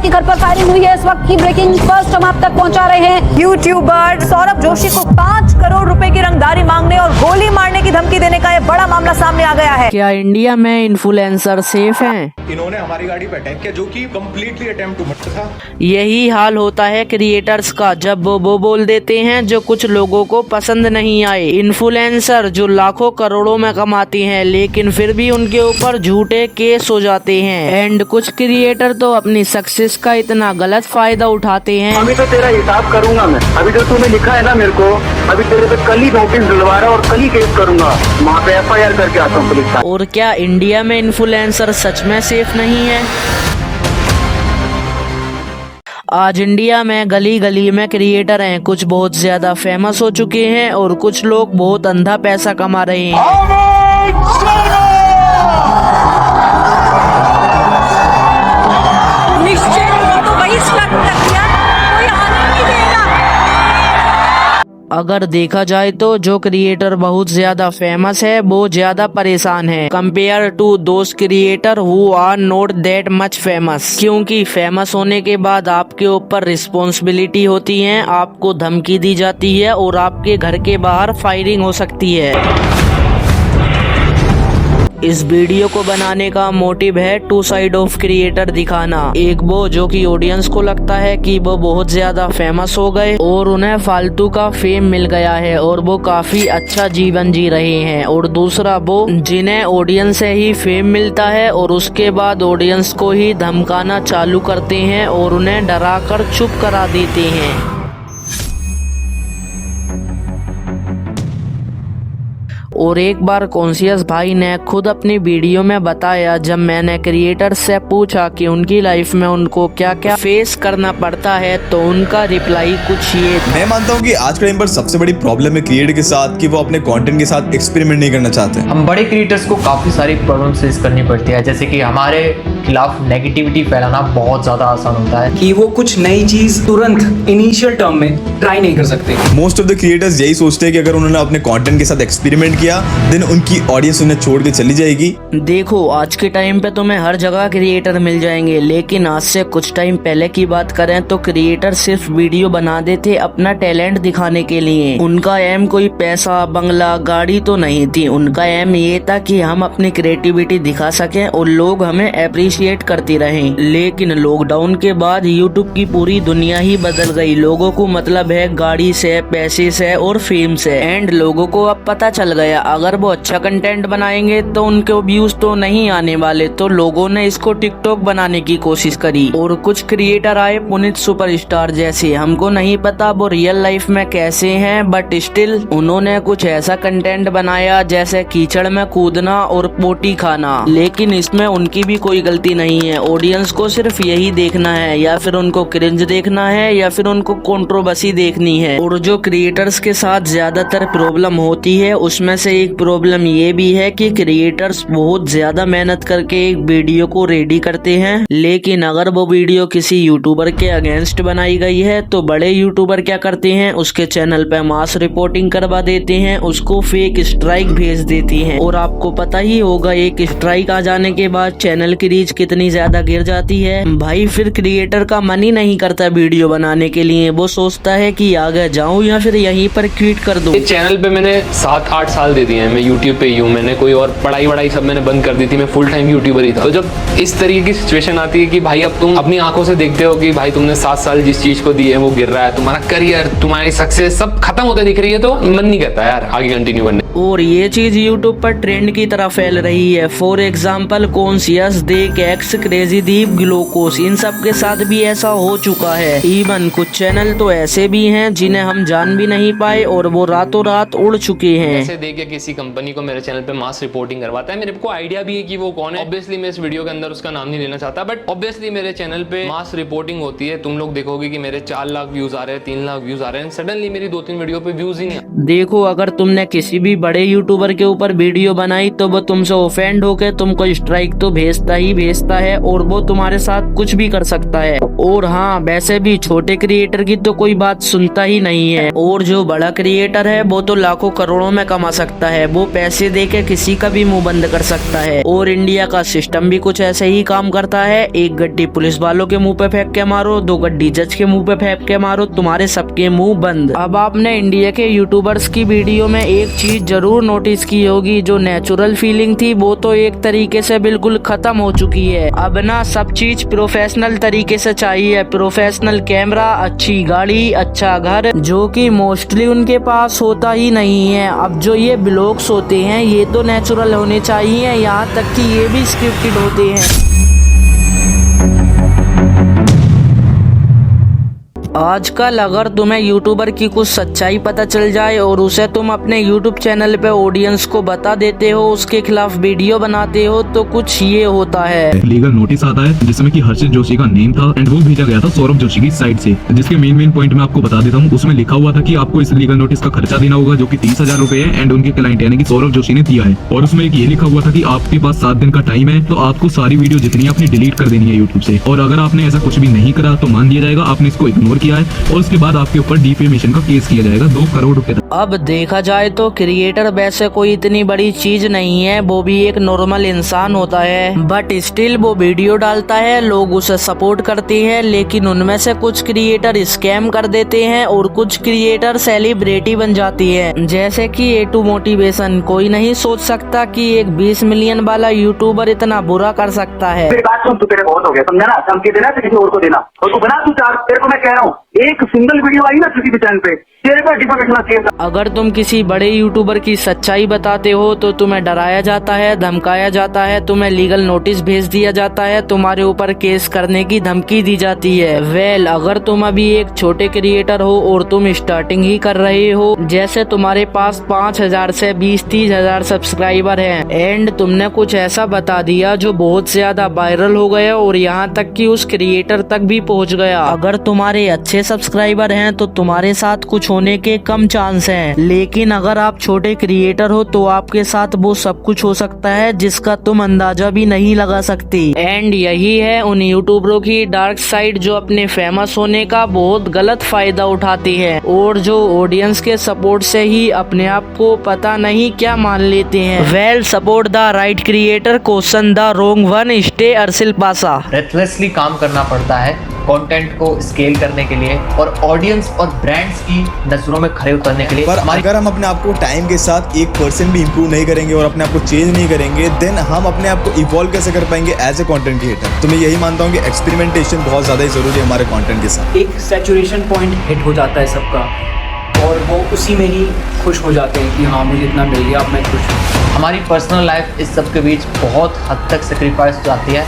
के घर पर फायरिंग हुई है। इस वक्त की ब्रेकिंग फर्स्ट हम आप तक पहुंचा रहे हैं। यूट्यूबर सौरभ जोशी को 5 करोड़ रुपए की रंगदारी मांगने और गोली मारने की धमकी देने का यह बड़ा मामला सामने आ गया है। क्या इंडिया में इन्फ्लुएंसर सेफ हैं? इन्होंने हमारी गाड़ी पे अटैक किया, जो कि कंप्लीटली अटेम्प्ट टू मर्डर था। यही हाल होता है क्रिएटर्स का जब वो बोल देते हैं जो कुछ लोगों को पसंद नहीं आए। इन्फ्लुएंसर जो लाखों करोड़ों में कमाते हैं लेकिन फिर भी उनके ऊपर झूठे केस हो जाते हैं। एंड कुछ क्रिएटर तो अपनी सक्सेस का इतना गलत फायदा उठाते हैं। अभी तो तेरा हिसाब करूंगा मैं। अभी जो तूने लिखा है ना मेरे को, अभी तेरे पे कल ही नोटिस दिलवा रहा और कल ही केस करूंगा। वहाँ पे FIR करके आता हूँ पुलिस का। और क्या इंडिया में इन्फ्लुएंसर सच में सेफ नहीं है? आज इंडिया में गली गली में क्रिएटर हैं, कुछ बहुत ज्यादा फेमस हो चुके हैं और कुछ लोग बहुत अंधा पैसा कमा रहे हैं। अगर देखा जाए तो जो क्रिएटर बहुत ज्यादा फेमस है वो ज्यादा परेशान है compare to those creator who are not that much famous. क्योंकि फेमस होने के बाद आपके ऊपर रिस्पॉन्सिबिलिटी होती है, आपको धमकी दी जाती है और आपके घर के बाहर फायरिंग हो सकती है। इस वीडियो को बनाने का मोटिव है टू साइड ऑफ क्रिएटर दिखाना। एक वो जो कि ऑडियंस को लगता है कि वो बहुत ज्यादा फेमस हो गए और उन्हें फालतू का फेम मिल गया है और वो काफी अच्छा जीवन जी रहे हैं, और दूसरा वो जिन्हें ऑडियंस से ही फेम मिलता है और उसके बाद ऑडियंस को ही धमकाना चालू करते हैं और उन्हें डरा कर चुप करा देते हैं। और एक बार कॉन्शियस भाई ने खुद अपनी वीडियो में बताया, जब मैंने क्रिएटर से पूछा कि उनकी लाइफ में उनको क्या क्या फेस करना पड़ता है तो उनका रिप्लाई कुछ ये था। मैं मानता हूँ कि आज के टाइम पर सबसे बड़ी प्रॉब्लम है क्रिएटर के साथ कि वो अपने कंटेंट के साथ एक्सपेरिमेंट नहीं करना चाहते। हम बड़े क्रिएटर्स को काफी सारी प्रॉब्लम फेस करनी पड़ती है, जैसे कि हमारे खिलाफ नेगेटिविटी फैलाना बहुत ज्यादा आसान होता है कि वो कुछ नई चीज तुरंत इनिशियल टर्म में ट्राई नहीं कर सकते। मोस्ट ऑफ द क्रिएटर्स यही सोचते हैं कि अगर उन्होंने अपने कंटेंट के साथ एक्सपेरिमेंट किया देन उनकी ऑडियंस उन्हें छोड़ के चली जाएगी। देखो आज के टाइम पे तुम्हें हर जगह क्रिएटर मिल जाएंगे, लेकिन आज से कुछ टाइम पहले की बात करें तो क्रिएटर सिर्फ वीडियो बना देते अपना टैलेंट दिखाने के लिए। उनका एम कोई पैसा बंगला गाड़ी तो नहीं थी, उनका एम ये था कि हम अपनी क्रिएटिविटी दिखा सकें और लोग हमें अप्रिशिएट करते रहें। लेकिन लॉकडाउन के बाद यूट्यूब की पूरी दुनिया ही बदल गई। लोगों को मतलब है गाड़ी से, पैसे से और फेम से। एंड लोगों को अब पता चल गया अगर वो अच्छा कंटेंट बनाएंगे तो उनके व्यूज तो नहीं आने वाले, तो लोगों ने इसको टिकटॉक बनाने की कोशिश करी और कुछ क्रिएटर आए पुनीत सुपरस्टार जैसे। हमको नहीं पता वो रियल लाइफ में कैसे हैं, बट स्टिल उन्होंने कुछ ऐसा कंटेंट बनाया जैसे कीचड़ में कूदना और पोटी खाना। लेकिन इसमें उनकी भी कोई गलती नहीं है, ऑडियंस को सिर्फ यही देखना है, या फिर उनको क्रिंज देखना है या फिर उनको कंट्रोवर्सी देखनी है। और जो क्रिएटर्स के साथ ज्यादातर प्रॉब्लम होती है उसमें से एक प्रॉब्लम ये भी है कि क्रिएटर्स बहुत ज्यादा मेहनत करके एक वीडियो को रेडी करते हैं, लेकिन अगर वो वीडियो किसी यूट्यूबर के अगेंस्ट बनाई गई है तो बड़े यूट्यूबर क्या करते हैं, उसके चैनल पे मास रिपोर्टिंग करवा देते हैं, उसको फेक स्ट्राइक भेज देती हैं। और आपको पता ही होगा एक स्ट्राइक आ जाने के बाद चैनल की रीच कितनी ज्यादा गिर जाती है। भाई फिर क्रिएटर का मन ही नहीं करता वीडियो बनाने के लिए, वो सोचता है कि आगे जाऊं या फिर यहीं पर क्विट कर दूं। चैनल पे मैंने 7-8 साल दे दिए हैं, मैं यूट्यूब पे ही हूँ। मैंने कोई और पढ़ाई वढ़ाई सब मैंने बंद कर दी थी, मैं फुल टाइम यूट्यूबर ही था। तो जब इस तरीके की सिचुएशन आती है कि भाई अब तुम अपनी आंखों से देखते हो कि भाई तुमने 7 साल जिस चीज को दिए वो गिर रहा है, तुम्हारा करियर, तुम्हारी सक्सेस सब खत्म होते दिख रही है, तो मन नहीं करता यार आगे कंटिन्यू करने। और ये चीज यूट्यूब पर ट्रेंड की तरह फैल रही है। फॉर एग्जाम्पल कॉन्शियस, देक एक्स, क्रेजी दीप, ग्लूकोस, इन सब के साथ भी ऐसा हो चुका है। इवन कुछ चैनल तो ऐसे भी हैं जिन्हें हम जान भी नहीं पाए और वो रातों रात उड़ चुके हैं। ऐसे देख के किसी कंपनी को मेरे चैनल पे मास रिपोर्टिंग करवाता है, मेरे को आइडिया भी है कि वो कौन है। ऑब्वियसली मैं इस वीडियो के अंदर उसका नाम नहीं लेना चाहता, बट ऑब्वियसली मेरे चैनल पे मास रिपोर्टिंग होती है। तुम लोग देखोगे कि मेरे 4 लाख व्यूज आ रहे हैं, 3 लाख व्यूज आ रहे हैं, सडनली मेरी 2-3 वीडियो पे व्यूज ही नहीं। देखो अगर तुमने किसी भी बड़े यूट्यूबर के ऊपर वीडियो बनाई तो वो तुमसे ऑफेंड होके तुमको स्ट्राइक तो भेजता ही भेजता है और वो तुम्हारे साथ कुछ भी कर सकता है। और हाँ, वैसे भी छोटे क्रिएटर की तो कोई बात सुनता ही नहीं है। और जो बड़ा क्रिएटर है वो तो लाखों करोड़ों में कमा सकता है, वो पैसे देके किसी का भी मुंह बंद कर सकता है। और इंडिया का सिस्टम भी कुछ ऐसे ही काम करता है, एक गड्डी पुलिस वालों के मुंह पे फेंक के मारो, 2 गड्डी जज के मुंह पे फेंक के मारो, तुम्हारे सबके मुंह बंद। अब आपने इंडिया के यूट्यूबर्स की वीडियो में एक चीज जरूर नोटिस की होगी, जो नेचुरल फीलिंग थी वो तो एक तरीके से बिल्कुल खत्म हो चुकी है। अब ना सब चीज प्रोफेशनल तरीके से चाहिए, प्रोफेशनल कैमरा, अच्छी गाड़ी, अच्छा घर, जो कि मोस्टली उनके पास होता ही नहीं है। अब जो ये ब्लॉग्स होते हैं ये तो नेचुरल होने चाहिए, यहाँ तक कि ये भी स्क्रिप्टेड होते हैं। आजकल अगर तुम्हें यूट्यूबर की कुछ सच्चाई पता चल जाए और उसे तुम अपने यूट्यूब चैनल पे ऑडियंस को बता देते हो, उसके खिलाफ वीडियो बनाते हो, तो कुछ ये होता है। लीगल नोटिस आता है जिसमें कि हर्षित जोशी का नेम था एंड वो भेजा गया था सौरभ जोशी की साइड से, जिसके मेन पॉइंट मैं आपको बता देता हूँ। उसमें लिखा हुआ था कि आपको इस लीगल नोटिस का खर्चा देना होगा, जो कि 30,000 रुपए है एंड उनके क्लाइंट यानी कि सौरभ जोशी ने दिया है। और उसमें एक ये लिखा हुआ था कि आपके पास 7 दिन का टाइम है, तो आपको सारी वीडियो जितनी अपनी डिलीट कर देनी है यूट्यूब से। और अगर आपने ऐसा कुछ भी नहीं करा तो मान लिया जाएगा आपने इसको इग्नोर किया है और उसके बाद आपके ऊपर डिफेमेशन का केस किया जाएगा 2 करोड़ रुपए। अब देखा जाए तो क्रिएटर वैसे कोई इतनी बड़ी चीज नहीं है, वो भी एक नॉर्मल इंसान होता है, बट स्टिल वो वीडियो डालता है, लोग उसे सपोर्ट करते हैं। लेकिन उनमें से कुछ क्रिएटर स्कैम कर देते हैं और कुछ क्रिएटर सेलिब्रिटी बन जाती है, जैसे कि A2 मोटिवेशन। कोई नहीं सोच सकता कि एक 20 मिलियन वाला यूट्यूबर इतना बुरा कर सकता है। तू तेरे बहुत हो गया, समझा ना? धमकी देना तो किसी और को देना, और तू बना, तू चार, तेरे को मैं कह रहा हूँ, एक सिंगल वीडियो आई ना किसी भी चैनल पे, तेरे पे डिफेमेशन केस। अगर तुम किसी बड़े यूट्यूबर की सच्चाई बताते हो तो तुम्हें डराया जाता है, धमकाया जाता है, तुम्हें लीगल नोटिस भेज दिया जाता है, तुम्हारे ऊपर केस करने की धमकी दी जाती है। वेल, अगर तुम अभी एक छोटे क्रिएटर हो और तुम स्टार्टिंग ही कर रहे हो, जैसे तुम्हारे पास 5,000 से 20-30 हजार सब्सक्राइबर हैं एंड तुमने कुछ ऐसा बता दिया जो बहुत ज्यादा वायरल हो गया और यहाँ तक कि उस क्रिएटर तक भी पहुँच गया। अगर तुम्हारे अच्छे सब्सक्राइबर हैं तो तुम्हारे साथ कुछ होने के कम चांस हैं, लेकिन अगर आप छोटे क्रिएटर हो तो आपके साथ वो सब कुछ हो सकता है जिसका तुम अंदाजा भी नहीं लगा सकते। एंड यही है उन यूट्यूबरों की डार्क साइड, जो अपने फेमस होने का बहुत गलत फायदा उठाते हैं और जो ऑडियंस के सपोर्ट से ही अपने आप को पता नहीं क्या मान लेते हैं। Well, support the right creator, question the wrong one, stay अर्सिल पासा। रेथलेसली काम करना पड़ता है कंटेंट को स्केल करने के लिए और ऑडियंस और ब्रांड्स की नजरों में खड़े उतरने के लिए। पर अगर हम अपने आप को टाइम के साथ 1% भी इंप्रूव नहीं करेंगे और अपने आप को चेंज नहीं करेंगे, देन हम अपने आप को इवॉल्व कैसे कर पाएंगे एज ए कंटेंट क्रिएटर? तो मैं यही मानता हूँ कि एक्सपेरिमेंटेशन बहुत ज्यादा ही जरूरी है हमारे कंटेंट के साथ। एक सैचुरेशन पॉइंट हिट हो जाता है सबका और वो उसी में ही खुश हो जाते हैं कि हाँ मुझे इतना मिल गया, अब मैं खुश हूँ। हमारी पर्सनल लाइफ इस सब के बीच बहुत हद तक सेक्रीफाइस हो जाती है।